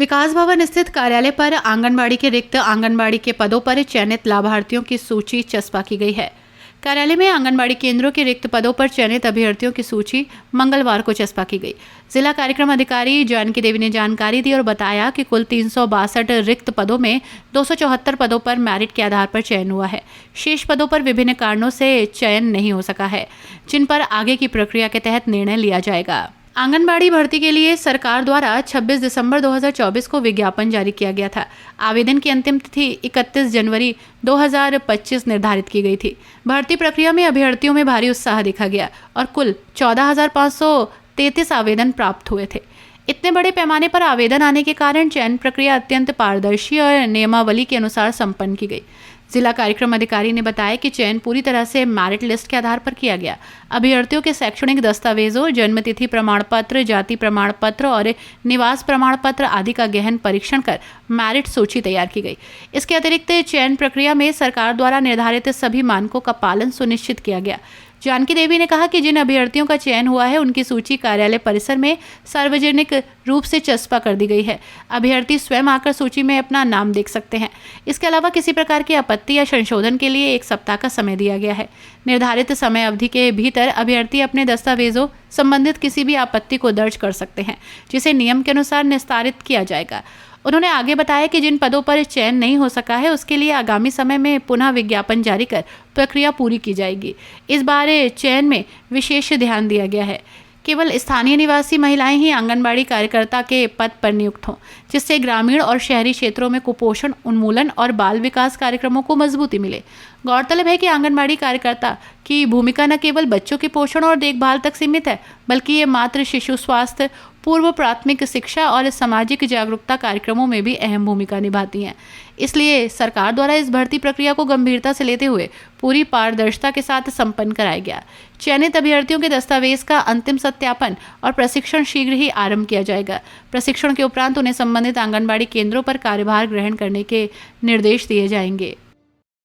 विकास भवन स्थित कार्यालय पर आंगनबाड़ी के रिक्त आंगनबाड़ी के पदों पर चयनित लाभार्थियों की सूची चस्पा की गई है। कार्यालय में आंगनबाड़ी केंद्रों के रिक्त पदों पर चयनित अभ्यर्थियों की सूची मंगलवार को चस्पा की गई। जिला कार्यक्रम अधिकारी जानकी देवी ने जानकारी दी और बताया कि कुल 362 रिक्त पदों में 274 पदों पर मेरिट के आधार पर चयन हुआ है। शेष पदों पर विभिन्न कारणों से चयन नहीं हो सका है, जिन पर आगे की प्रक्रिया के तहत निर्णय लिया जाएगा। आंगनबाड़ी भर्ती के लिए सरकार द्वारा 26 दिसंबर 2024 को विज्ञापन जारी किया गया था। आवेदन की अंतिम तिथि 31 जनवरी 2025 निर्धारित की गई थी। भर्ती प्रक्रिया में अभ्यर्थियों में भारी उत्साह देखा गया और कुल 14,533 आवेदन प्राप्त हुए थे। इतने बड़े पैमाने पर आवेदन आने के कारण चयन प्रक्रिया अत्यंत पारदर्शी और नियमावली के अनुसार संपन्न की गई। जिला कार्यक्रम अधिकारी ने बताया कि चयन पूरी तरह से मेरिट लिस्ट के आधार पर किया गया। अभ्यर्थियों के शैक्षणिक दस्तावेजों, जन्मतिथि प्रमाण पत्र, जाति प्रमाण पत्र और निवास प्रमाण पत्र आदि का गहन परीक्षण कर मेरिट सूची तैयार की गई। इसके अतिरिक्त चयन प्रक्रिया में सरकार द्वारा निर्धारित सभी मानकों का पालन सुनिश्चित किया गया। जानकी देवी ने कहा कि जिन अभ्यर्थियों का चयन हुआ है उनकी सूची कार्यालय परिसर में सार्वजनिक रूप से चस्पा कर दी गई है। अभ्यर्थी स्वयं आकर सूची में अपना नाम देख सकते हैं। इसके अलावा किसी प्रकार की आपत्ति या संशोधन के लिए 1 सप्ताह का समय दिया गया है। निर्धारित समय अवधि के भीतर अभ्यर्थी अपने दस्तावेजों संबंधित किसी भी आपत्ति को दर्ज कर सकते हैं, जिसे नियम के अनुसार निस्तारित किया जाएगा। उन्होंने आगे बताया कि जिन पदों पर चयन नहीं हो सका है उसके लिए आगामी समय में पुनः विज्ञापन जारी कर प्रक्रिया पूरी की जाएगी। इस बार चयन में विशेष ध्यान दिया गया है। केवल स्थानीय निवासी महिलाएं ही आंगनबाड़ी कार्यकर्ता के पद पर नियुक्त हों, जिससे ग्रामीण और शहरी क्षेत्रों में कुपोषण उन्मूलन और बाल विकास कार्यक्रमों को मजबूती मिले। गौरतलब है कि आंगनबाड़ी कार्यकर्ता की भूमिका न केवल बच्चों के पोषण और देखभाल तक सीमित है, बल्कि ये मातृ शिशु स्वास्थ्य, पूर्व प्राथमिक शिक्षा और सामाजिक जागरूकता कार्यक्रमों में भी अहम भूमिका निभाती हैं। इसलिए सरकार द्वारा इस भर्ती प्रक्रिया को गंभीरता से लेते हुए पूरी पारदर्शिता के साथ संपन्न कराया गया। चयनित अभ्यर्थियों के दस्तावेज का अंतिम सत्यापन और प्रशिक्षण शीघ्र ही आरंभ किया जाएगा। प्रशिक्षण के उपरांत उन्हें संबंधित आंगनबाड़ी केंद्रों पर कार्यभार ग्रहण करने के निर्देश दिए जाएंगे।